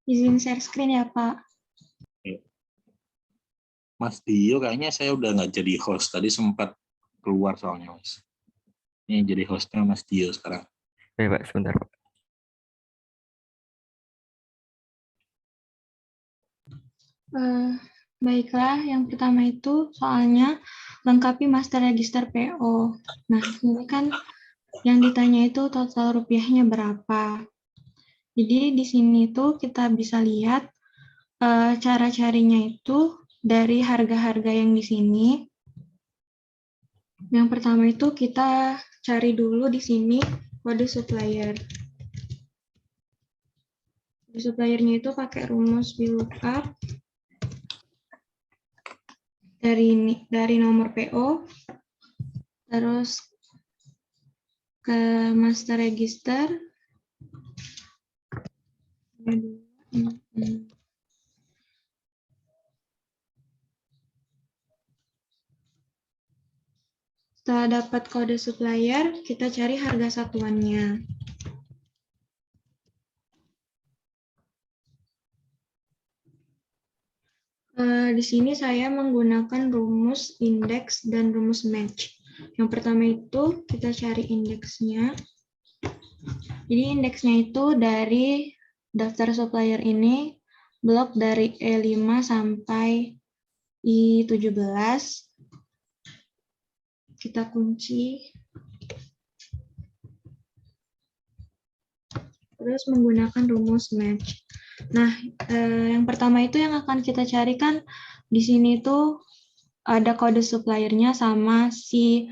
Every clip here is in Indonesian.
Izin share screen ya, Pak. Mas Dio kayaknya saya udah nggak jadi host. Tadi sempat keluar soalnya, Mas. Ini jadi hostnya Mas Dio sekarang. Oke, Pak, sebentar, Pak. Baiklah, yang pertama itu soalnya lengkapi master register PO. Nah, ini kan yang ditanya itu total rupiahnya berapa. Jadi di sini tuh kita bisa lihat cara carinya itu dari harga-harga yang di sini. Yang pertama itu kita cari dulu di sini kode supplier. Kode suppliernya itu pakai rumus VLOOKUP dari nomor PO, terus ke master register. Setelah dapat kode supplier, kita cari harga satuannya. Di sini saya menggunakan rumus indeks dan rumus match. Yang pertama itu kita cari indeksnya. Jadi indeksnya itu dari daftar supplier ini, blok dari E5 sampai I17. Kita kunci. Terus menggunakan rumus match. Nah, yang pertama itu yang akan kita carikan di sini tuh ada kode suppliernya sama si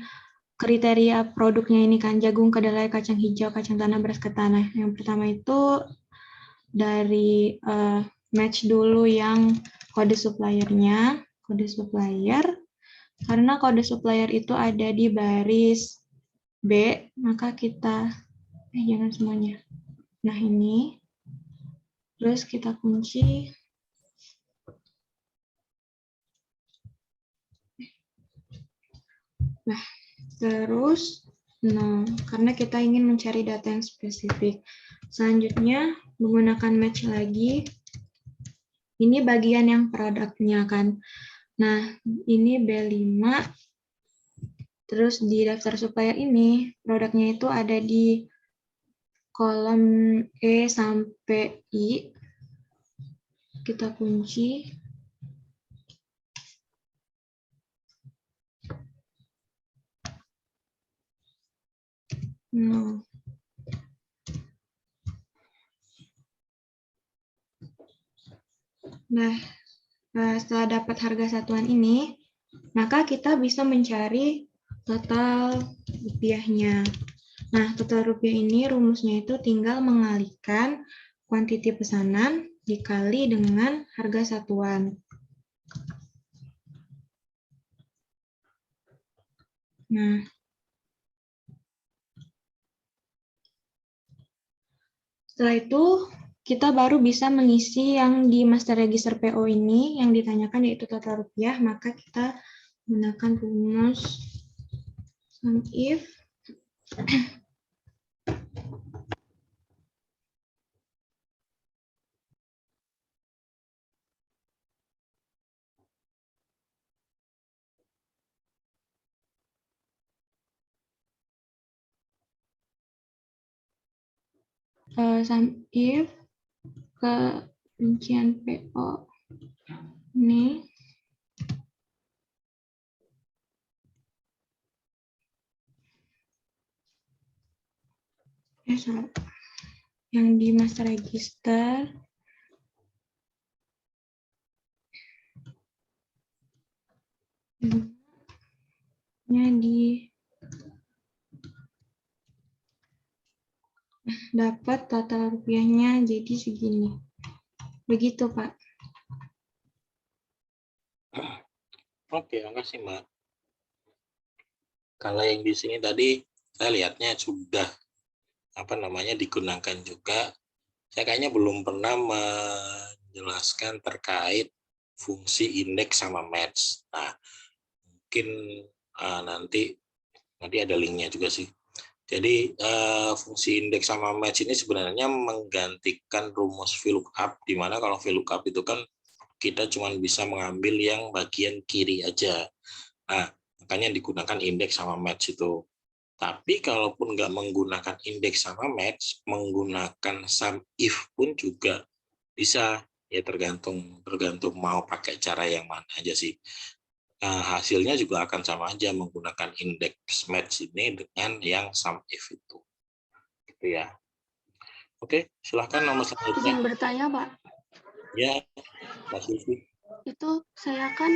kriteria produknya ini kan, jagung, kedelai, kacang hijau, kacang tanah, beras ketanah. Yang pertama itu dari match dulu yang kode suppliernya, kode supplier. Karena kode supplier itu ada di baris B, maka kita jangan semuanya. Nah, ini. Terus kita kunci. Nah, terus karena kita ingin mencari data yang spesifik. Selanjutnya, menggunakan match lagi. Ini bagian yang produknya kan. Nah, ini B5. Terus di daftar supplier ini, produknya itu ada di kolom E sampai I. Kita kunci. Nah, setelah dapat harga satuan ini, maka kita bisa mencari total rupiahnya. Nah, total rupiah ini rumusnya itu tinggal mengalihkan kuantiti pesanan dikali dengan harga satuan. Nah, setelah itu kita baru bisa mengisi yang di master register PO ini yang ditanyakan yaitu total rupiah, maka kita menggunakan rumus SUMIF SUMIF ke rincian PO ini yang di master register di dapat total rupiahnya jadi segini. Begitu, Pak. Oke, makasih, Mbak. Kalau yang di sini tadi saya lihatnya sudah digunakan juga. Saya kayaknya belum pernah menjelaskan terkait fungsi indeks sama match. Nah, mungkin nanti ada linknya juga sih. Jadi fungsi indeks sama match ini sebenarnya menggantikan rumus VLOOKUP, di mana kalau VLOOKUP itu kan kita cuma bisa mengambil yang bagian kiri aja. Nah, makanya digunakan indeks sama match itu. Tapi kalaupun nggak menggunakan indeks sama match, menggunakan sum if pun juga bisa. Ya tergantung mau pakai cara yang mana aja sih. Hasilnya juga akan sama aja menggunakan indeks match ini dengan yang sum if itu. Gitu ya. Oke, silahkan nomor selanjutnya. Izin bertanya, Pak. Ya, masih sih. Itu saya kan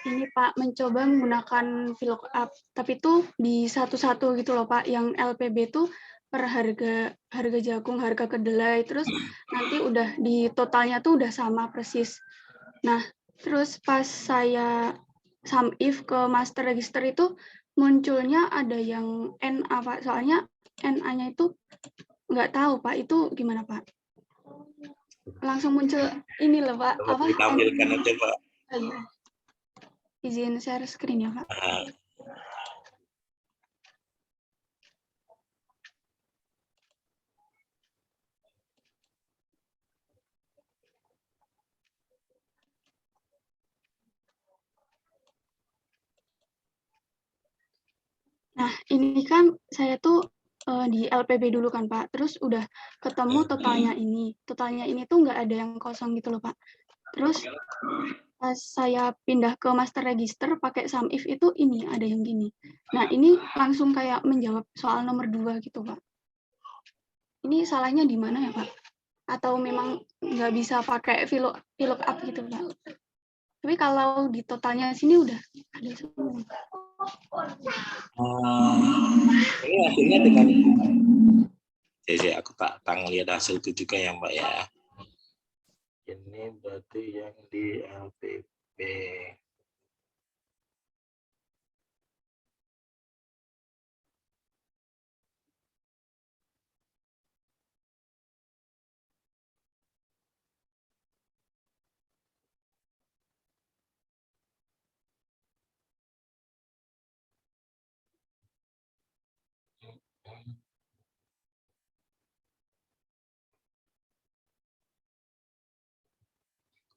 ini Pak mencoba menggunakan VLOOKUP, tapi itu di satu-satu gitu loh Pak. Yang LPB itu per harga jagung, harga kedelai, terus nanti udah di totalnya tuh udah sama persis. Nah, terus pas saya sum if ke master register itu munculnya ada yang NA Pak. Soalnya NA-nya itu nggak tahu Pak, itu gimana Pak? Langsung muncul ini loh Pak, Coba apa? ditampilkan aja, Pak. Oh, iya. Izin share screen ya Pak. Nah, ini kan saya tuh di LPB dulu kan Pak, terus udah ketemu totalnya ini. Totalnya ini tuh nggak ada yang kosong gitu loh Pak. Terus pas saya pindah ke master register pakai sum if itu ini ada yang gini. Nah, ini langsung kayak menjawab soal nomor 2 gitu Pak. Ini salahnya di mana ya Pak? Atau memang nggak bisa pakai VLOOKUP gitu Pak? Tapi kalau di totalnya sini udah ada semua. Ini hasilnya dengan aku tak lihat hasil itu juga ya Mbak ya. Ini berarti yang di LPB.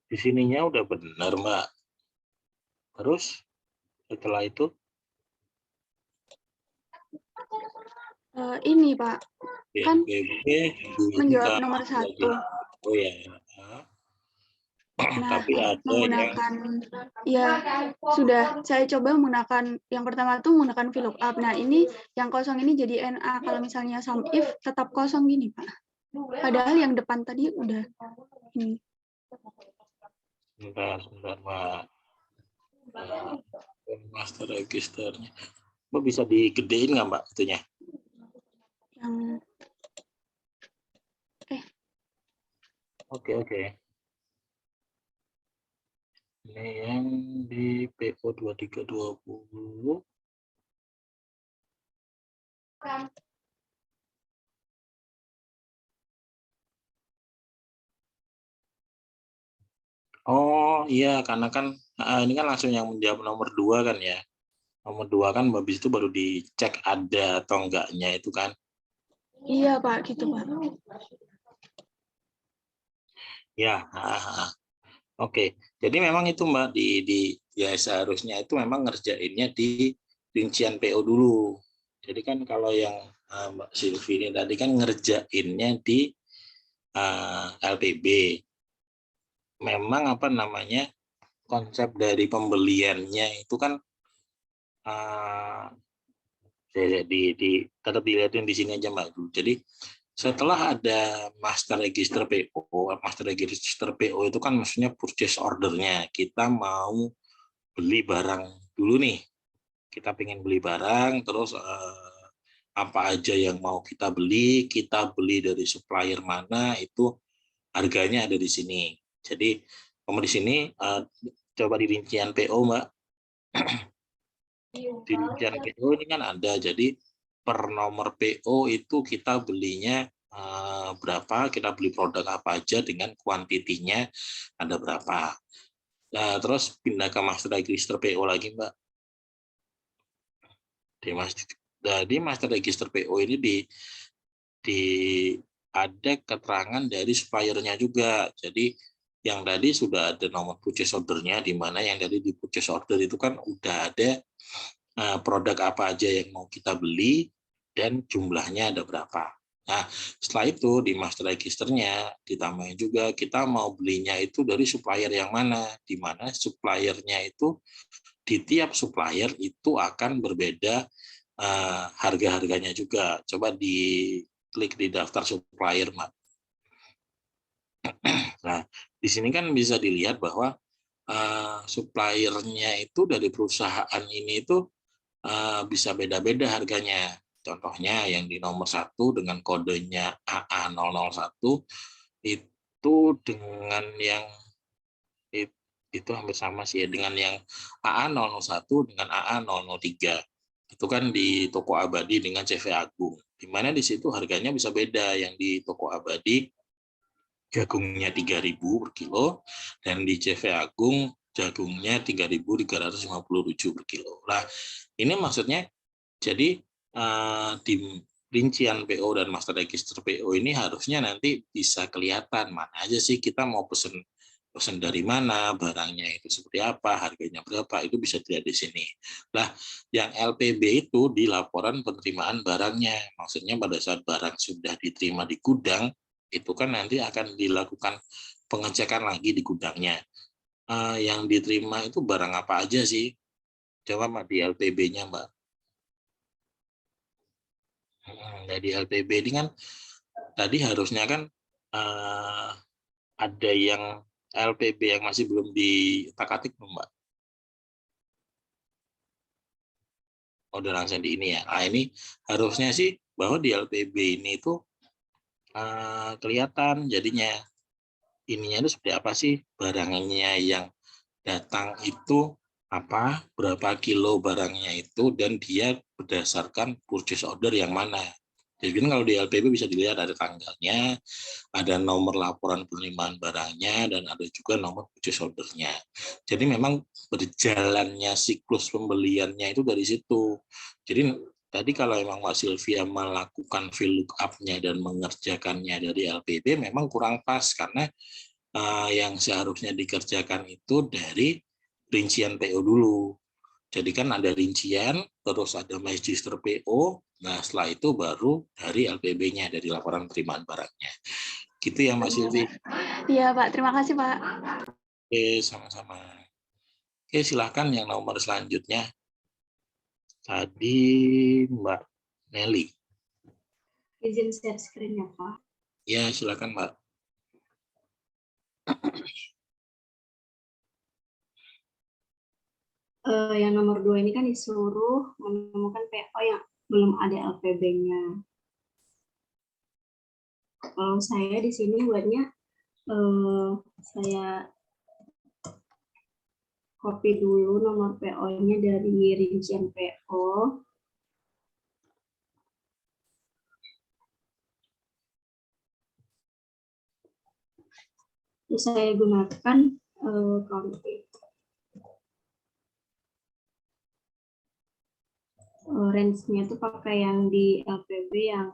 Di sininya udah benar Mbak. Terus setelah itu Ini Pak, kan BNPB menjawab nomor 1. Oh ya. Nah, Tapi ada menggunakan ya sudah saya coba menggunakan yang pertama tuh menggunakan VLOOKUP. Nah, ini yang kosong ini jadi NA. Kalau misalnya sum if tetap kosong gini, Pak. Padahal yang depan tadi udah ini. sebentar Mbak. Master registernya. Mbak bisa digedein nggak Mbak itunya? Yang Oke. Ini yang di PO 2320. Oh iya, karena kan ini kan langsung yang menjawab nomor 2 kan ya. Nomor 2 kan habis itu baru dicek ada atau enggaknya itu kan. iya, Pak, gitu, Pak. Ya, oke. Jadi memang itu Mbak ya seharusnya itu memang ngerjainnya di rincian PO dulu. Jadi kan kalau yang Mbak Silvi ini tadi kan ngerjainnya di LPB. Memang apa namanya konsep dari pembeliannya itu kan tetap dilihatin di sini aja Mbak. Jadi setelah ada master register PO itu kan maksudnya purchase ordernya. Kita mau beli barang dulu nih. Kita pengen beli barang, terus apa aja yang mau kita beli dari supplier mana, itu harganya ada di sini. Jadi di sini coba di rincian PO Mbak. Di rincian PO ini kan ada, jadi per nomor PO itu kita belinya berapa, kita beli produk apa aja dengan kuantitinya ada berapa. Nah, terus pindah ke master register PO lagi Mbak. Jadi master register PO ini ada keterangan dari suppliernya juga. Jadi yang tadi sudah ada nomor purchase order-nya, di mana yang tadi di purchase order itu kan udah ada produk apa aja yang mau kita beli dan jumlahnya ada berapa. Nah, setelah itu di master register-nya ditambahin juga kita mau belinya itu dari supplier yang mana, di mana suppliernya itu di tiap supplier itu akan berbeda harga-harganya juga. Coba diklik di daftar supplier, Mbak. Nah, di sini kan bisa dilihat bahwa suppliernya itu dari perusahaan ini itu bisa beda-beda harganya. Contohnya yang di nomor 1 dengan kodenya AA001 itu dengan yang itu hampir sama sih ya, dengan yang AA001 dengan AA003. Itu kan di toko abadi dengan CV Agung. Di mana di situ harganya bisa beda. Yang di toko abadi jagungnya 3.000 per kilo dan di CV Agung jagungnya 3.357 per kilo. Nah, ini maksudnya jadi di rincian PO dan master register PO ini harusnya nanti bisa kelihatan mana aja sih kita mau pesen dari mana, barangnya itu seperti apa, harganya berapa, itu bisa dilihat di sini. Nah, yang LPB itu di laporan penerimaan barangnya. Maksudnya pada saat barang sudah diterima di gudang, itu kan nanti akan dilakukan pengecekan lagi di gudangnya. Yang diterima itu barang apa aja sih? Coba Mbak di LPB-nya, Mbak. Di LPB ini kan tadi harusnya kan ada yang LPB yang masih belum diutak-atik, Mbak. Udah langsung di ini ya. Nah, ini harusnya sih bahwa di LPB ini itu kelihatan jadinya ininya itu seperti apa sih, barangnya yang datang itu apa, berapa kilo barangnya itu, dan dia berdasarkan purchase order yang mana. Jadi kalau di LPB bisa dilihat ada tanggalnya, ada nomor laporan penerimaan barangnya, dan ada juga nomor purchase order-nya. Jadi memang berjalannya siklus pembeliannya itu dari situ. Jadi tadi kalau memang Mbak Sylvia melakukan VLOOKUP-nya dan mengerjakannya dari LPB memang kurang pas, karena yang seharusnya dikerjakan itu dari rincian PO dulu. Jadi kan ada rincian, terus ada register PO, nah setelah itu baru dari LPB-nya, dari laporan penerimaan barangnya. Gitu ya Mbak Silvi. Iya Pak, terima kasih Pak. Oke, sama-sama. Oke, silakan yang nomor selanjutnya. Tadi Mbak Nelly. Izin share screen ya Pak. Ya, silakan Mbak. Yang nomor 2 ini kan disuruh menemukan PO yang belum ada LPB-nya. Kalau saya di sini buatnya saya copy dulu nomor PO-nya dari rincian PO. Terus saya gunakan count range-nya itu pakai yang di LPB yang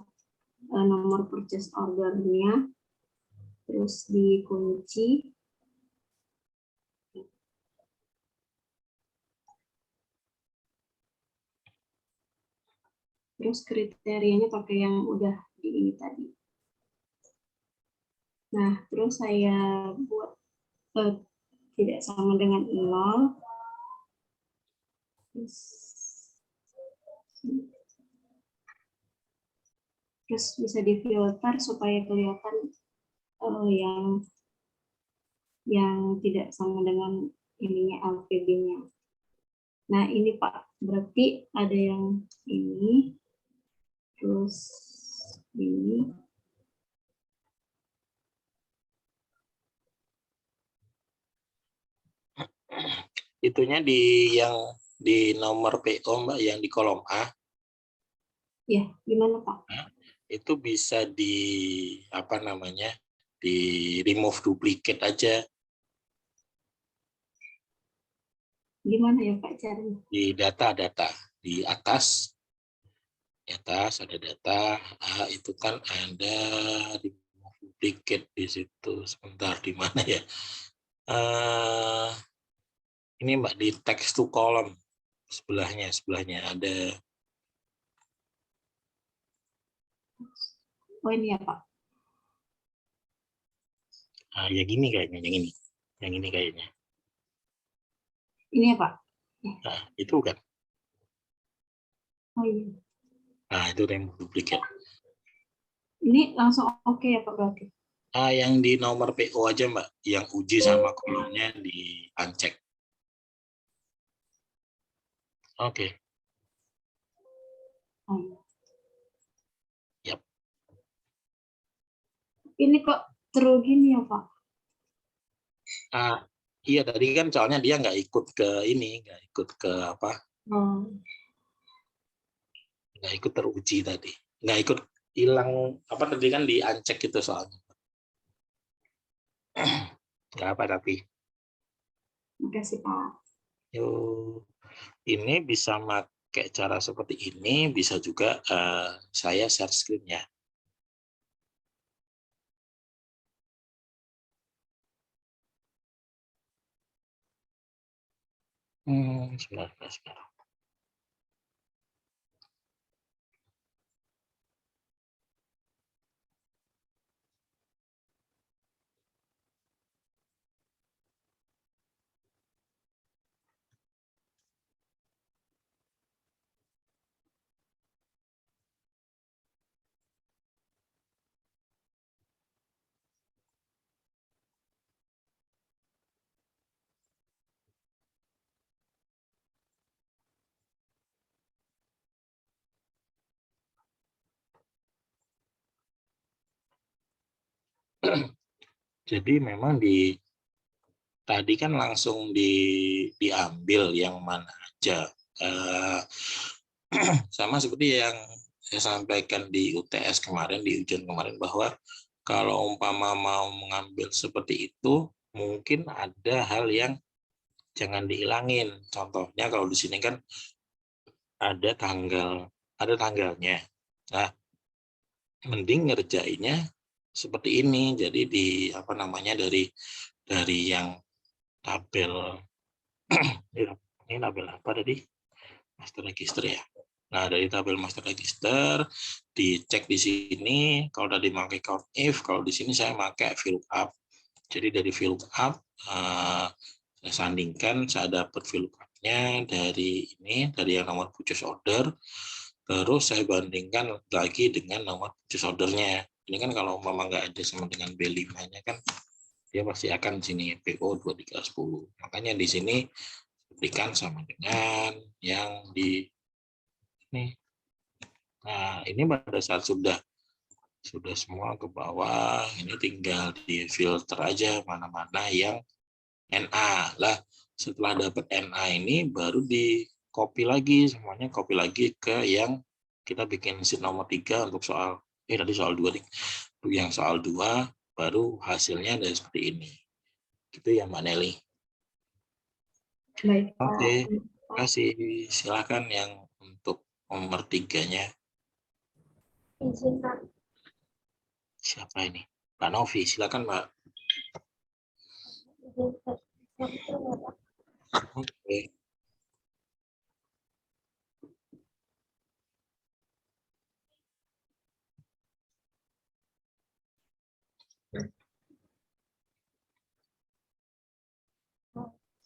nomor purchase order-nya, terus dikunci. Terus kriterianya pakai yang udah di ini tadi. Nah, terus saya buat tidak sama dengan 0. Terus bisa difilter supaya kelihatan yang tidak sama dengan ininya LPB-nya. Nah, ini Pak, berarti ada yang ini, terus ini. Itunya yang di nomor PO Mbak, yang di kolom A. Ya, gimana Pak? Itu bisa di remove duplicate aja. Gimana ya Pak caranya? Di data di atas Di atas ada data, itu kan ada remove duplicate di situ. Sebentar, di mana ya? Ini Mbak di text to column sebelahnya ada. Oh ini ya Pak. Ya gini kayaknya, yang ini kayaknya. Ini ya Pak. Nah, itu kan. Oh iya. Nah, itu remove duplicate. Ini langsung oke ya Pak berarti. Yang di nomor PO aja Mbak, yang uji sama kolomnya di uncheck. Oke. Oh, iya. Yap. Ini kok true gini ya Pak? Iya tadi kan soalnya dia nggak ikut ke ini, nggak ikut ke apa? Nggak ikut teruji tadi, nggak ikut hilang apa tadi kan di uncheck gitu soalnya. Nggak apa tapi. Oke sih Pak. Yuk, ini bisa pakai cara seperti ini, bisa juga saya share screen-nya. Sebentar. Jadi memang tadi kan langsung diambil yang mana aja. Sama seperti yang saya sampaikan di UTS kemarin, di ujian kemarin, bahwa kalau umpama mau mengambil seperti itu, mungkin ada hal yang jangan dihilangin. Contohnya kalau di sini kan ada tanggalnya. Nah, mending ngerjainnya seperti ini. Jadi apa namanya dari yang tabel ini tabel apa tadi? Master register ya. Nah, dari tabel master register dicek di sini kalau tadi pakai count if, kalau di sini saya pakai VLOOKUP. Jadi dari VLOOKUP saya sandingkan, saya dapat VLOOKUP-nya dari yang nomor purchase order, terus saya bandingkan lagi dengan nomor purchase order-nya. Ini kan kalau memang nggak ada sama dengan B5-nya kan dia pasti akan sini PO 2310. Makanya di sini berikan sama dengan yang di ini. Nah, ini pada saat sudah semua ke bawah, ini tinggal di filter aja mana-mana yang NA. Lah, setelah dapat NA ini baru di copy lagi, semuanya copy lagi ke yang kita bikin sheet nomor 3 untuk soal tadi soal 2 nih. Untuk yang soal 2 baru hasilnya ada seperti ini. Gitu ya Mbak Nelly. Baik Pak. Oke, kasih silakan yang untuk nomor 3-nya. Izin Pak. Siapa ini? Mbak Novi, silakan Mbak. Oke.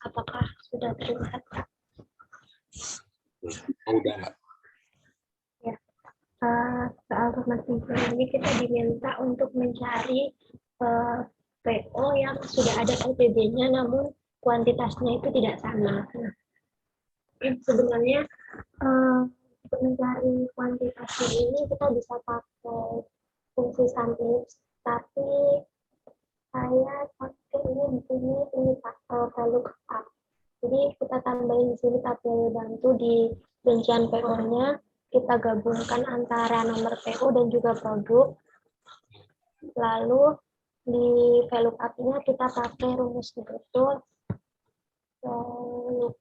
Apakah sudah terlihat Pak? Udah Mbak. Ya. Soal nomor 3 ini kita diminta untuk mencari PO yang sudah ada LPB-nya namun kuantitasnya itu tidak sama. Nah, sebenarnya untuk mencari kuantitasnya ini kita bisa pakai fungsi sum-if, tapi saya pakai ini di sini VLOOKUP. Jadi kita tambahin di sini tabel bantu di rincian PO-nya, kita gabungkan antara nomor PO dan juga produk. Lalu di VLOOKUP-nya kita pakai rumus betul VLOOKUP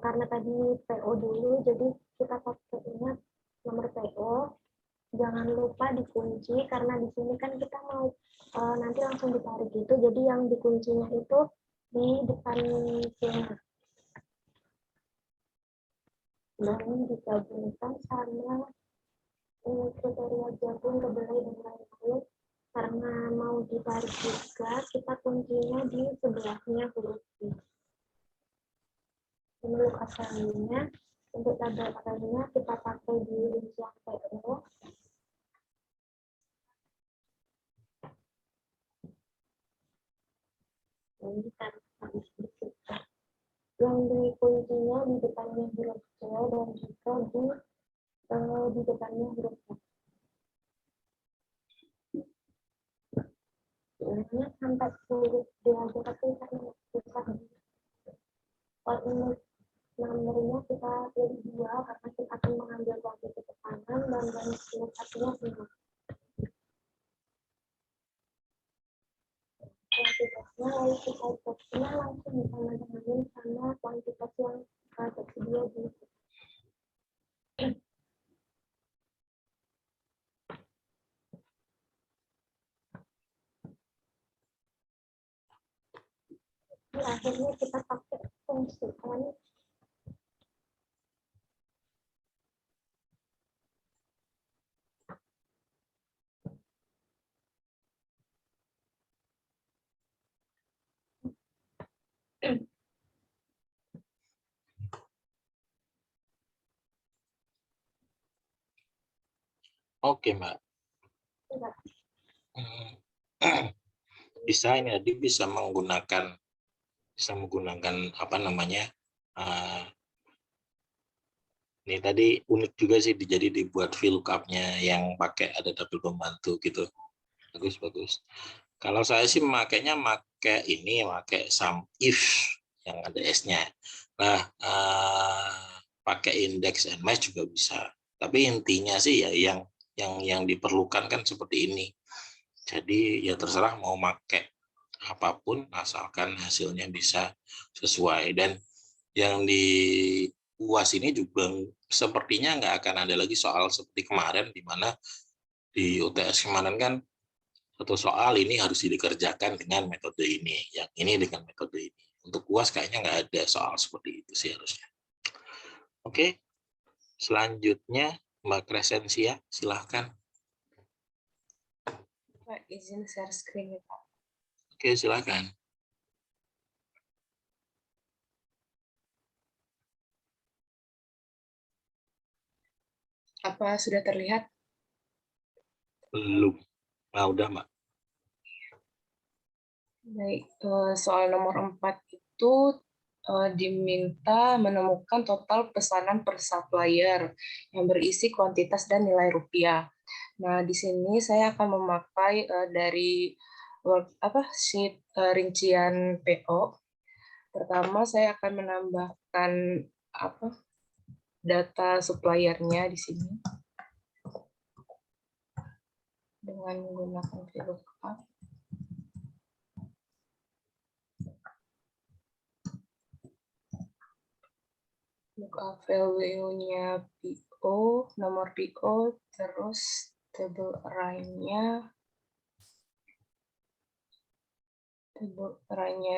karena tadi PO dulu, jadi kita pakai ingat nomor PO. Jangan lupa dikunci, karena di sini kan kita mau nanti langsung ditarik gitu, jadi yang dikuncinya itu di depan sini. Dan digabungkan sama kriteria jagung, kedelai, dan lain-lain. Karena mau ditarik juga, kita kuncinya di sebelahnya huruf I. Ini lukas lainnya. Untuk tabel lainnya kita pakai di rincian PO. Ini kita sedikit. Yang dikuncinya di depannya huruf C dan juga di depannya huruf F. Ini sampai huruf D aja, tapi karena susah. Kalau ini nomornya kita pilih 2 karena kita akan mengambil kuantiti tekanan dan satunya 5. Kuantitasnya lalu kita ceknya langsung disama-samain sama kuantitas yang tersedia di akhirnya kita pakai fungsi N. Oke, Mbak. Bisa ini tadi bisa menggunakan apa namanya? Ini tadi unik juga sih, jadi dibuat VLOOKUP-nya yang pakai ada tabel pembantu gitu. Bagus. Kalau saya sih makainya pakai sum if yang ada S-nya. Nah, pakai index and match juga bisa. Tapi intinya sih ya yang diperlukan kan seperti ini. Jadi ya terserah mau pakai apapun asalkan hasilnya bisa sesuai. Dan yang di UAS ini juga sepertinya nggak akan ada lagi soal seperti kemarin, di mana di UTS kemarin kan satu soal ini harus dikerjakan dengan metode ini, yang ini dengan metode ini. Untuk UAS kayaknya nggak ada soal seperti itu sih harusnya. Oke, selanjutnya Mbak Crescentia, silahkan. Pak, izin share screen ya, Pak. Oke, silahkan. Apa sudah terlihat? Belum. Nah, udah, Mbak. Baik, soal nomor 4 itu diminta menemukan total pesanan per supplier yang berisi kuantitas dan nilai rupiah. Nah, di sini saya akan memakai dari sheet rincian PO. Pertama, saya akan menambahkan data suppliernya di sini dengan menggunakan VLOOKUP. Lookup value-nya PO, nomor PO, terus table array-nya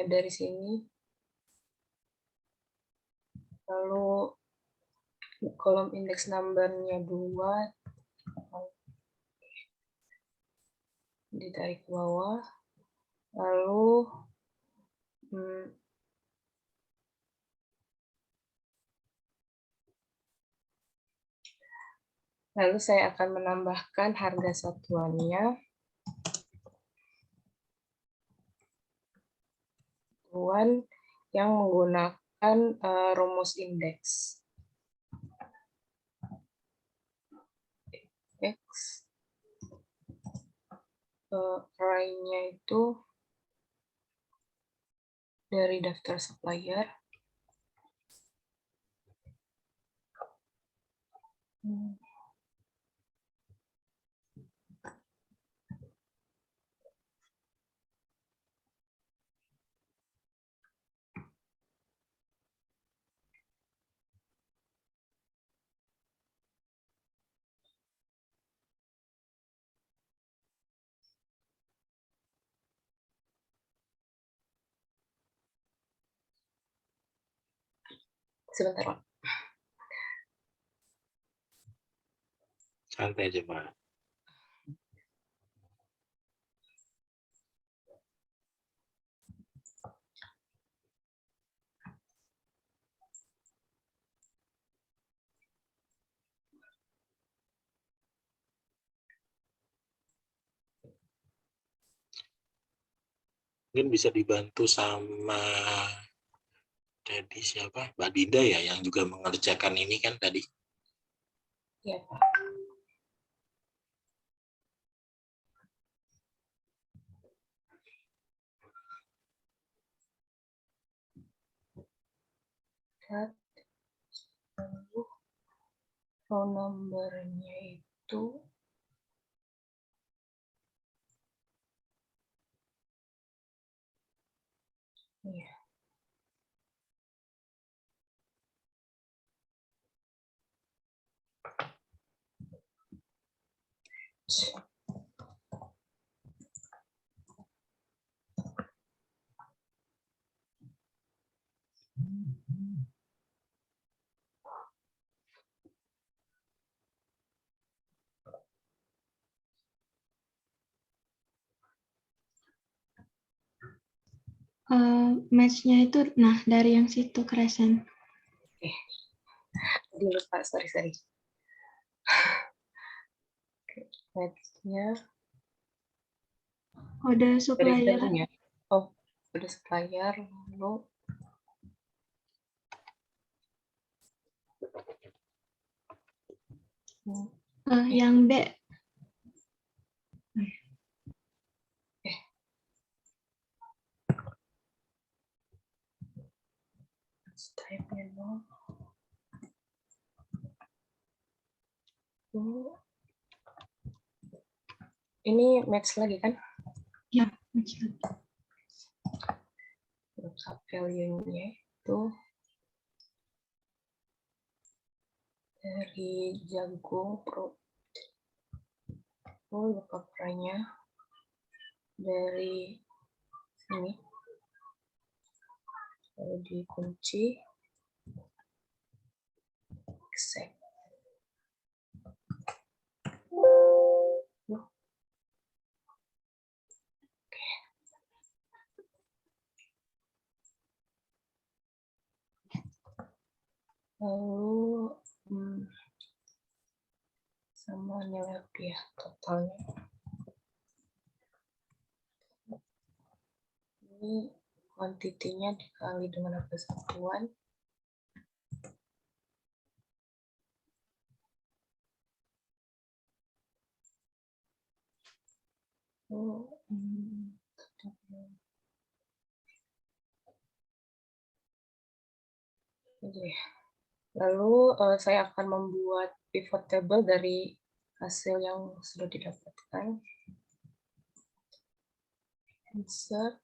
dari sini. Lalu kolom index number-nya 2, ditarik ke bawah. Lalu saya akan menambahkan harga satuannya. Yang menggunakan rumus indeks. X array-nya itu dari daftar supplier. Sebentar, Pak. Santai aja, Pak. Mungkin bisa dibantu sama tadi siapa? Mbak Dinda ya, yang juga mengerjakan ini kan tadi. Iya, Pak. Lalu phone number-nya itu iya. Match-nya itu, nah dari yang situ Crescent. Tadi lupa, sorry. Match-nya Kode dari supplier. venue-nya. Oh, udah supplier, lalu Yang B. type-nya no. Ini match lagi kan? Ya, match. Sub value-nya itu dari jagung pro. Lookup nya dari sini. Lalu dikunci. Accept. Lalu sama nilai rupiah totalnya. Ini kuantitinya dikali dengan harga satuan. Lalu saya akan membuat pivot table dari hasil yang sudah didapatkan. Insert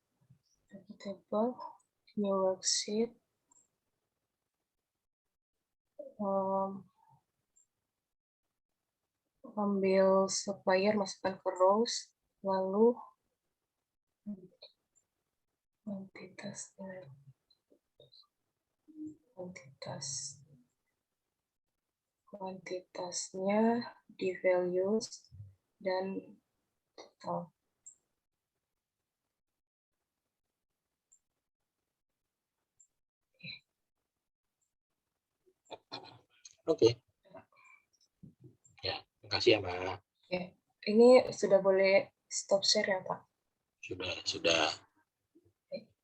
pivot table, new worksheet. Ambil supplier, masukkan ke rows, lalu kuantitasnya di values dan total. Oke. Ya, makasih ya, Mbak. Oke. Ini sudah boleh stop share ya, Pak? Sudah.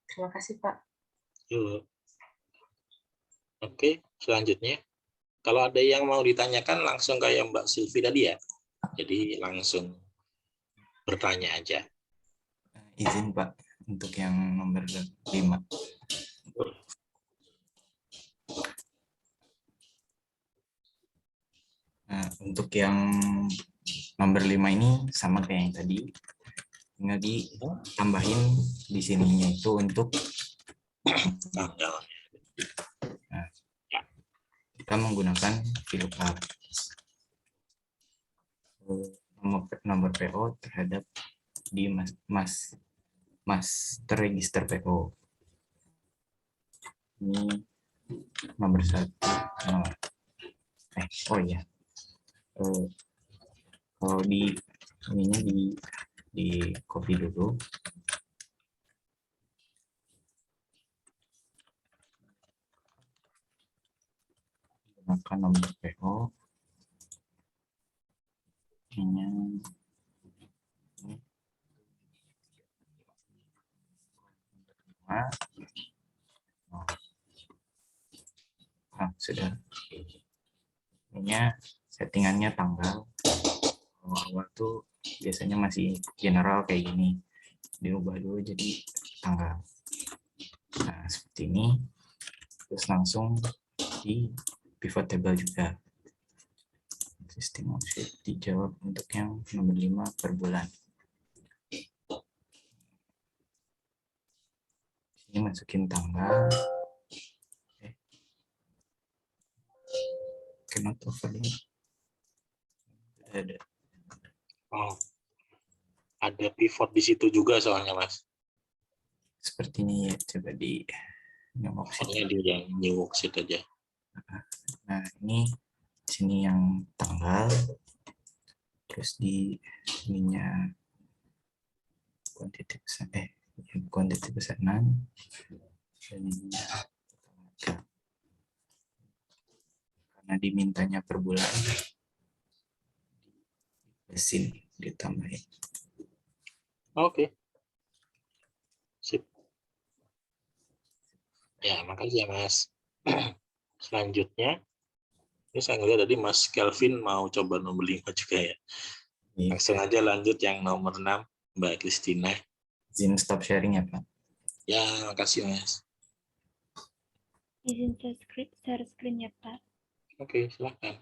Terima kasih, Pak. Yuk. Oke, selanjutnya. Kalau ada yang mau ditanyakan langsung kayak Mbak Silvi tadi ya. Jadi langsung bertanya aja. Izin Pak, untuk yang nomor 5. Nah, untuk yang nomor 5 ini sama kayak yang tadi. Tinggal ditambahin di sininya itu untuk Tanggal. Nah, kita menggunakan VLOOKUP nomor PO terhadap di master register PO. Ini nomor 1. Oh iya. Kalau di ininya di copy dulu. Gunakan nomor PO. Ininya sudah. Ininya settingannya tanggal. Awal tuh biasanya masih general kayak gini, diubah dulu jadi tanggal. Nah, seperti ini. Terus langsung di pivot table juga. Sistem object dijawab untuk yang nomor 5 per bulan. Ini masukin tanggal. Cannot overlay. Ada. Oh, ada pivot di situ juga soalnya, Mas. Sepertinya ya, coba di new Pokoknya di yang new worksheet aja. Nah, ini sini yang tanggal, terus di ininya kuantiti pesanan, dan ininya karena dimintanya per bulan, mesin ditambahin. Oke. Sip. Ya, makasih ya, Mas. Selanjutnya, ini saya ngeliat tadi Mas Kelvin mau coba nomor 5 juga ya. Langsung aja lanjut yang nomor 6, Mbak Kristina. Izin stop sharing ya, Pak. Ya, makasih, Mas. Izin share screen ya, Pak. Oke, silakan.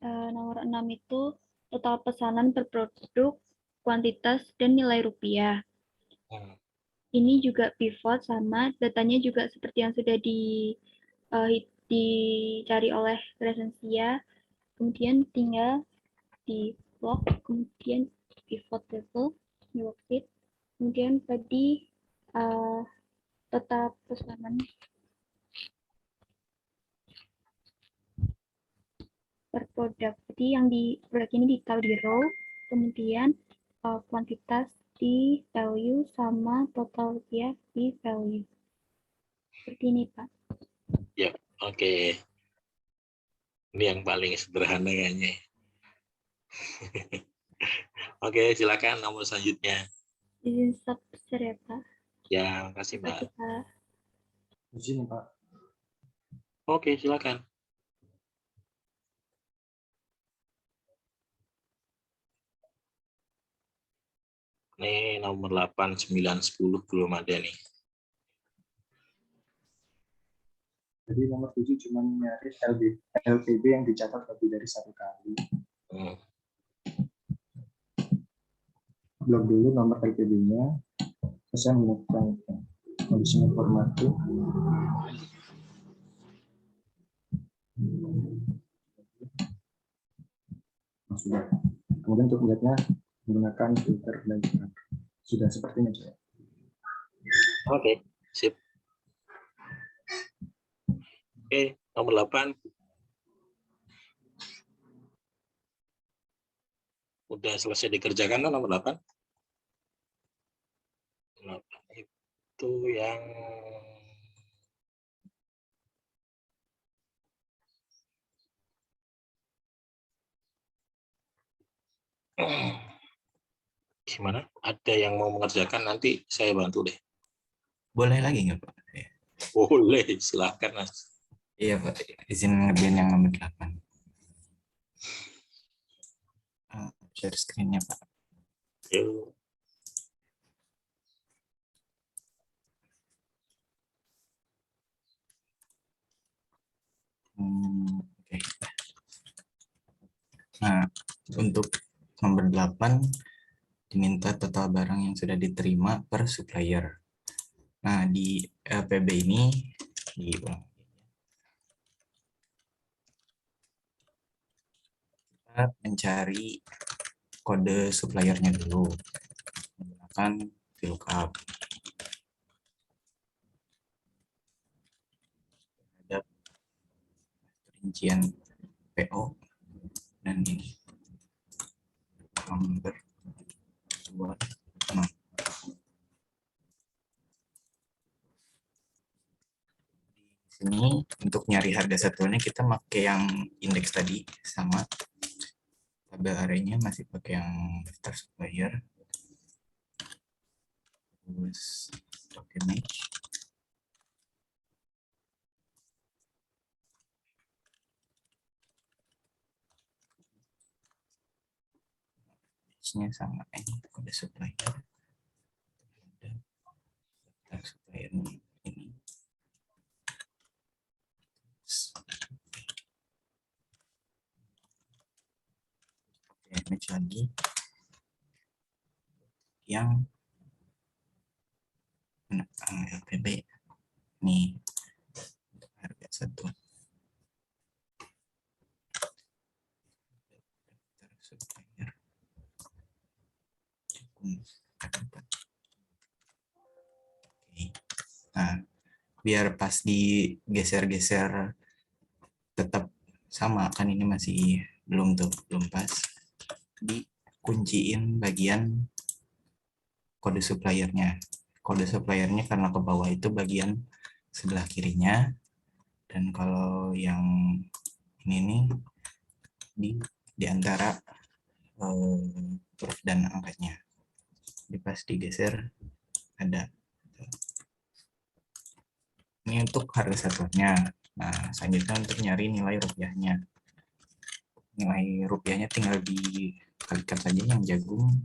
Nomor 6 itu total pesanan per produk, kuantitas, dan nilai rupiah. Ini juga pivot sama datanya juga seperti yang sudah dicari oleh Crescentia. Kemudian tinggal di block, kemudian pivot table, new worksheet, kemudian tadi total pesanan per produk. Jadi yang di produk ini ditaruh di row, kemudian kuantitas di value sama total rupiah di value. Seperti ini, Pak. Ya, oke. Ini yang paling sederhana kayaknya. Oke, silakan nomor selanjutnya. Izin stop share ya, Pak. Ya, makasih, Mbak. Terima kasih, Pak. Izin, Pak. Oke, silakan. Ini nomor 8, 9, 10 belum ada nih. Jadi nomor 7 cuma nyari LPB yang dicatat lebih dari 1 kali. Blok dulu nomor LPB-nya. Saya melakukan conditional formatting. Sudah. Kemudian untuk melihatnya menggunakan filter dan sudah sepertinya saya. Oke, sip. Oke, nomor 8. Udah selesai dikerjakan kan nomor 8? Itu yang gimana? Ada yang mau mengerjakan, nanti saya bantu deh. Boleh lagi nggak, Pak? Boleh, silakan, Mas. Iya, Pak. Izin ngerjain yang nomor 8. Share screen-nya, Pak. Yuk. Oke. Nah, untuk nomor 8 diminta total barang yang sudah diterima per supplier. Nah, di LPB ini kita mencari kode suppliernya dulu menggunakan VLOOKUP. kuncian PO dan ini number 26. Sini untuk nyari harga satuannya kita pakai yang indeks tadi sama, tabel arraynya masih pakai yang daftar supplier, terus pakai match, matchnya sama ini kode supplier, daftar supplier ini. Match lagi yang LPB nih untuk harga satu. Supplier. Oke. Nah, biar pas digeser-geser tetap sama kan, ini masih belum pas, dikunciin bagian kode suppliernya. Kode suppliernya karena ke bawah itu bagian sebelah kirinya, dan kalau yang ini nih di antara huruf dan angkanya. Jadi pas digeser ada. Ini untuk harga satuannya. Nah, selanjutnya untuk nyari nilai rupiahnya. Nilai rupiahnya tinggal dikalikan saja yang jagung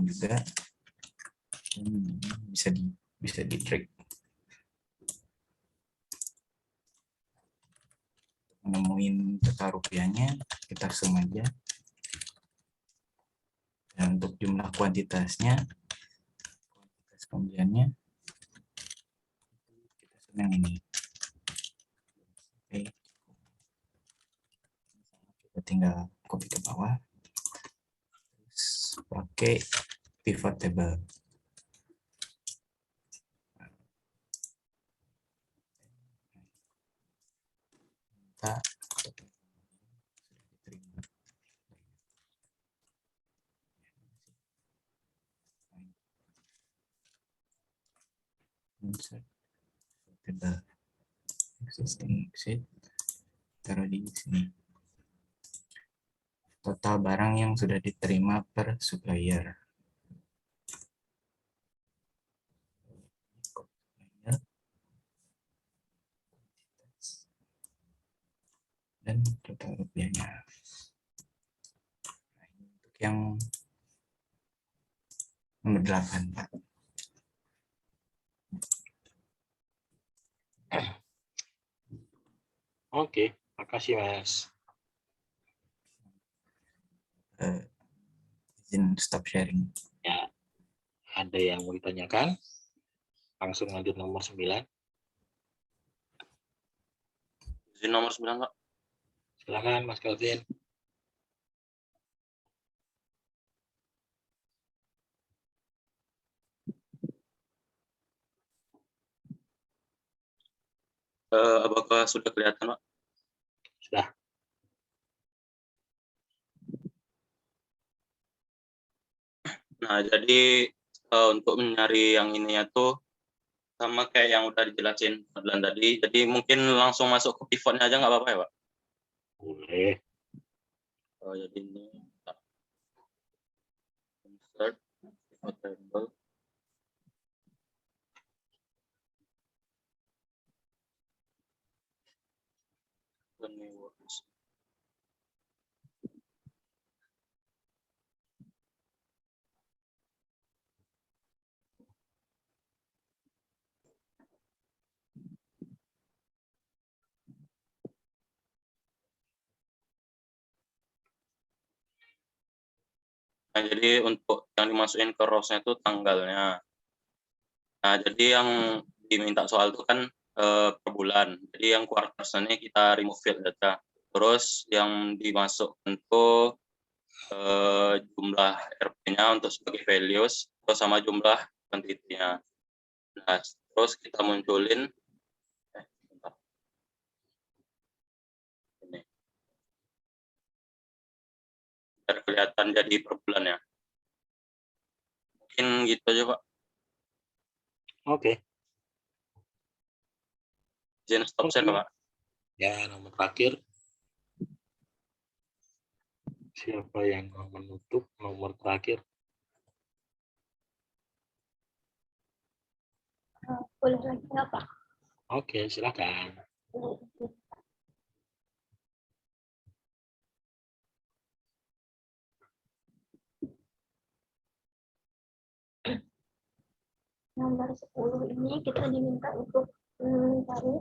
juga. Bisa di drag. Menemuin total rupiahnya, kita sum aja. Dan untuk jumlah kuantitas pembeliannya, kita sum yang ini. Oke. Kita tinggal copy ke bawah. Terus pakai pivot table. Kita insert table existing exit, taruh di sini. Total barang yang sudah diterima per supplier. Dan total rupiahnya. Nah, untuk yang nomor 8, Pak. Oke, makasih Mas. Izin stop sharing. Ya, ada yang mau ditanyakan? Langsung lanjut nomor 9. Izin nomor 9, Pak. Silakan Mas Kelvin. Apakah sudah kelihatan, Pak? Sudah. Nah, jadi untuk mencari yang ini tuh sama kayak yang udah dijelasin Fadlan tadi. Jadi mungkin langsung masuk ke pivotnya aja nggak apa-apa ya, Pak? Boleh. Jadi ini insert pivot table. Nah, jadi untuk yang dimasukin ke rows-nya itu tanggalnya. Nah, jadi yang diminta soal itu kan per bulan. Jadi yang quarters-nya kita remove field data. Terus yang dimasukkan itu jumlah RP-nya untuk sebagai values, terus sama jumlah quantity-nya. Nah, terus kita munculin biar kelihatan jadi per bulannya. Mungkin gitu aja, Pak. Oke. Izin stop share, Pak. Ya, nomor terakhir. Siapa yang mau menutup nomor terakhir? Boleh lagi nggak Pak? Oke, silakan. Nomor 10 ini kita diminta untuk mencari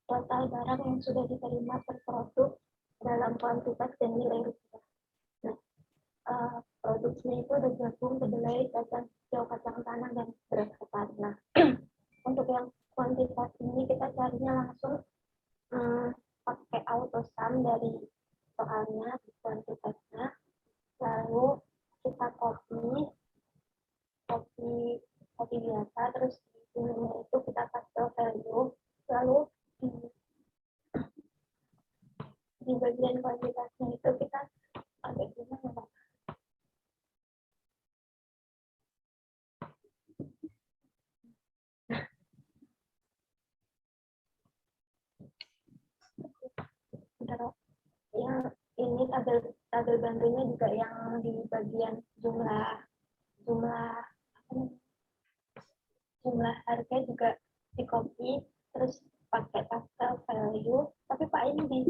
total barang yang sudah diterima per produk dalam kuantitas dan nilai rupiah. Nah, produksinya itu ada jagung, kedelai, kacang hijau, kacang tanah, dan beras ketan. Nah, untuk yang kuantitas ini kita carinya langsung pakai autosum dari soalnya kuantitasnya, lalu kita copy biasa, terus di nomor itu kita pastel value, lalu di bagian kuantitasnya itu kita pakai gimana Pak? Yang ini tabel bantunya juga yang di bagian jumlah harga juga di copy, terus pakai pastel value. Tapi Pak ini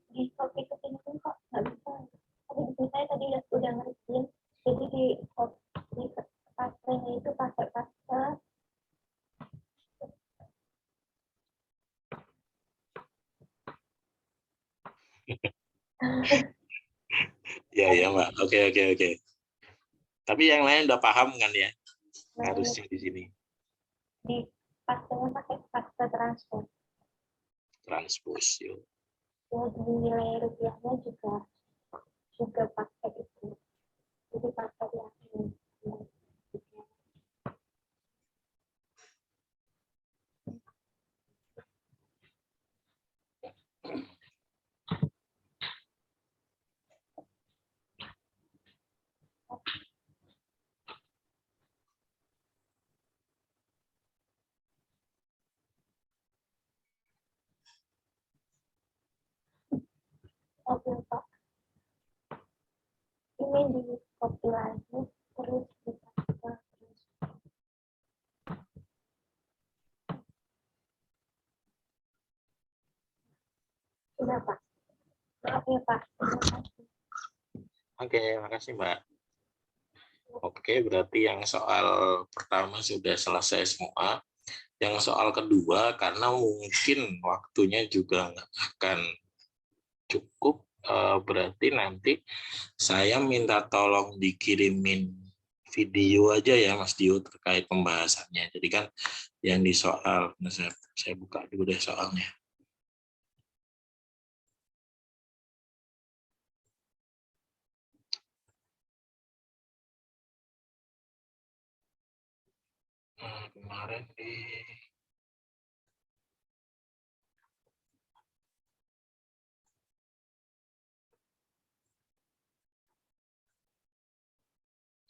di copy ke sini kok nggak bisa. Tapi di saya tadi udah ngertiin, jadi di copy pastelnya itu pakai pastel. Ya, Mbak. Oke. Tapi yang lain udah paham kan ya? Nah, Harusnya di sini. Di pastelnya pakai pastel Transpose, yuk. ya, di nilai rupiahnya juga pakai itu, jadi pakai yang ini. Oke Pak, ini di copy lagi, terus dipastel terus. Sudah Pak, maaf ya Pak. Oke, makasih Mbak. Oke, berarti yang soal pertama sudah selesai semua. Yang soal kedua, karena mungkin waktunya juga nggak akan cukup, berarti nanti saya minta tolong dikirimin video aja ya Mas Dio terkait pembahasannya. Jadi kan yang di soal, nah saya buka dulu deh soalnya. Nah, kemarin di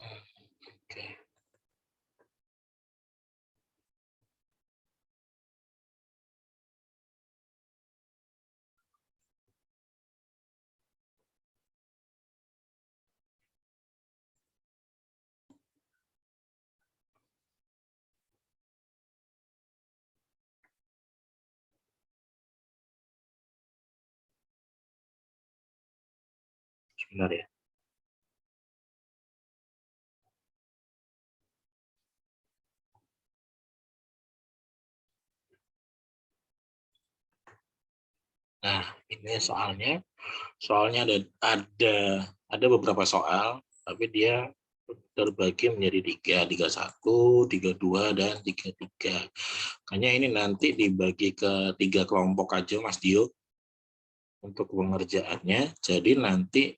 oke. Sebentar ya. Nah, ini soalnya ada beberapa soal, tapi dia terbagi menjadi 31, 32, dan 33. Makanya ini nanti dibagi ke 3 kelompok aja Mas Dio untuk pengerjaannya. Jadi nanti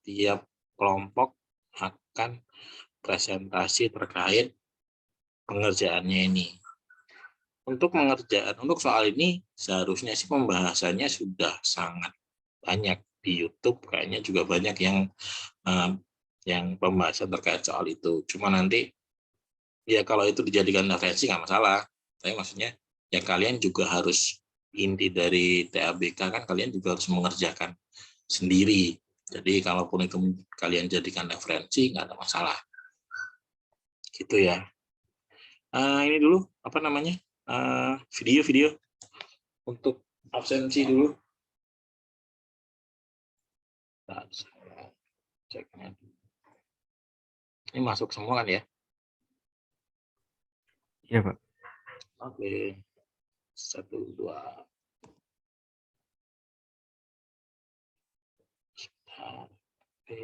tiap kelompok akan presentasi terkait pengerjaannya ini. Untuk soal ini seharusnya sih pembahasannya sudah sangat banyak di YouTube kayaknya juga banyak yang pembahasan terkait soal itu. Cuma nanti ya kalau itu dijadikan referensi nggak masalah. Tapi maksudnya ya kalian juga harus, inti dari TABK kan kalian juga harus mengerjakan sendiri. Jadi kalaupun itu kalian jadikan referensi nggak ada masalah. Gitu ya. Ini dulu apa namanya? Video untuk absensi dulu. Nah, saya ceknya. Ini masuk semua kan ya? Iya, Pak. Oke. 1, 2. Oke.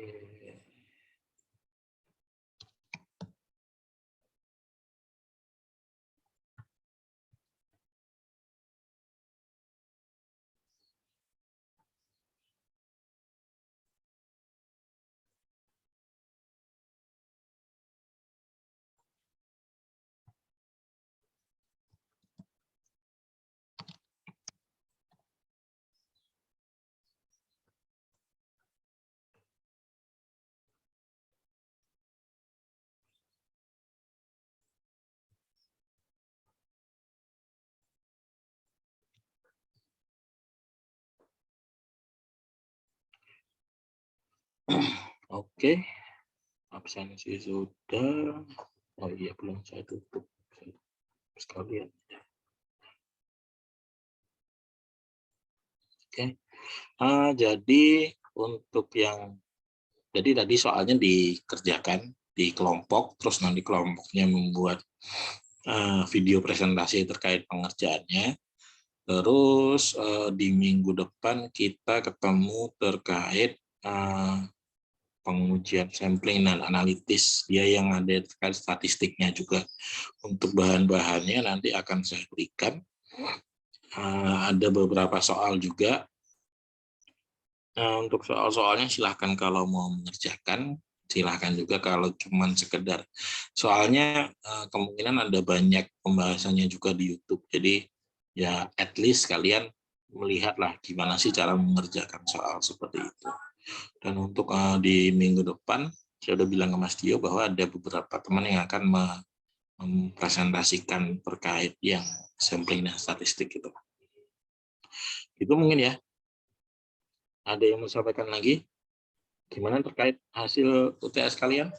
Oke, absensi sudah. Oh iya, belum saya tutup sekalian. Oke, jadi untuk jadi tadi soalnya dikerjakan di kelompok, terus nanti kelompoknya membuat video presentasi terkait pengerjaannya. Terus di minggu depan kita ketemu terkait pengujian sampling dan analitis, dia yang ada terkait statistiknya juga. Untuk bahan-bahannya nanti akan saya berikan. Ada beberapa soal juga. Untuk soal-soalnya silahkan kalau mau mengerjakan, silahkan juga kalau cuman sekedar. Soalnya kemungkinan ada banyak pembahasannya juga di YouTube. Jadi ya at least kalian melihatlah gimana sih cara mengerjakan soal seperti itu. Dan untuk di minggu depan, saya udah bilang ke Mas Dio bahwa ada beberapa teman yang akan mempresentasikan terkait yang sampling dan statistik itu. Itu mungkin ya. Ada yang mau sampaikan lagi? Gimana terkait hasil UTS kalian?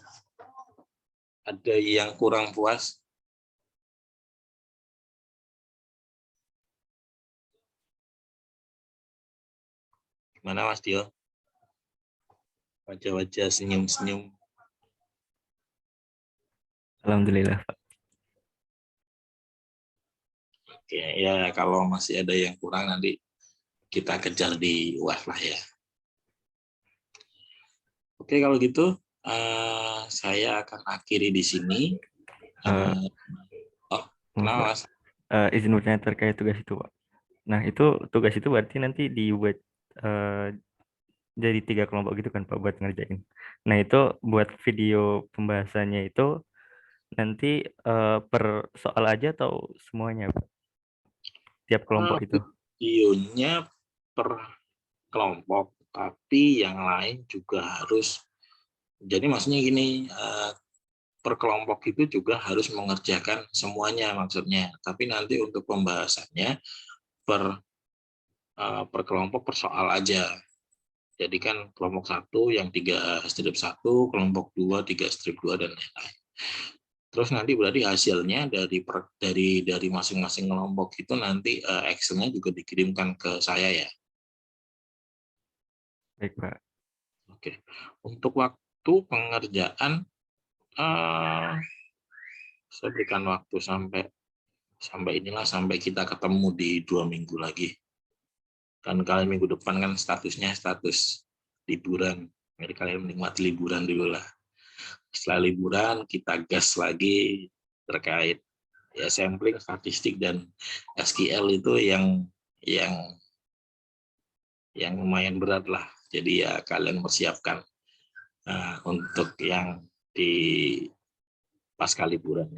Ada yang kurang puas? Gimana Mas Dio? Wajah-wajah senyum-senyum. Alhamdulillah, Pak. Oke, ya kalau masih ada yang kurang nanti kita kejar di UAS lah ya. Oke, kalau gitu saya akan akhiri di sini. Kenapa, Mas? Izin bertanya terkait tugas itu, Pak. Nah, itu tugas itu berarti nanti dibuat jadi 3 kelompok gitu kan, Pak, buat ngerjain. Nah, itu buat video pembahasannya itu nanti per soal aja atau semuanya, Pak? Tiap kelompok itu. Videonya per kelompok, tapi yang lain juga harus. Jadi maksudnya gini, per kelompok itu juga harus mengerjakan semuanya maksudnya. Tapi nanti untuk pembahasannya per kelompok per soal aja. Jadi kan kelompok 1 yang 3 strip 1, kelompok 2 3 strip 2 dan lain-lain. Terus nanti berarti hasilnya dari masing-masing kelompok itu nanti Excel-nya juga dikirimkan ke saya ya. Baik, Pak. Oke. Untuk waktu pengerjaan saya berikan waktu sampai kita ketemu di 2 minggu lagi. Kan kalian minggu depan kan statusnya status liburan. Jadi kalian menikmati liburan dulu lah. Setelah liburan kita gas lagi terkait ya sampling, statistik dan SQL itu yang lumayan berat lah. Jadi ya kalian persiapkan untuk yang di pasca liburan.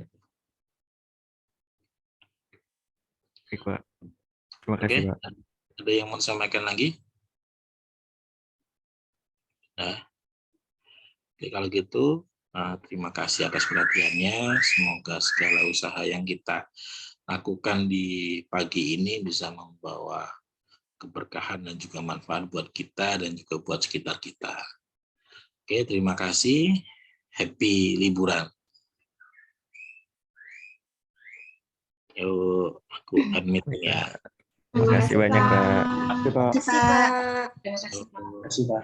Baik, Pak. Terima kasih, Pak. Ada yang mau disampaikan lagi? Nah, oke, kalau gitu terima kasih atas perhatiannya. Semoga segala usaha yang kita lakukan di pagi ini bisa membawa keberkahan dan juga manfaat buat kita dan juga buat sekitar kita. Oke, terima kasih. Happy liburan. Yuk, aku admit ya. Terima kasih banyak, Kak. Oke, Pak. Kita Terima kasih, Pak. Terima kasih, Pak.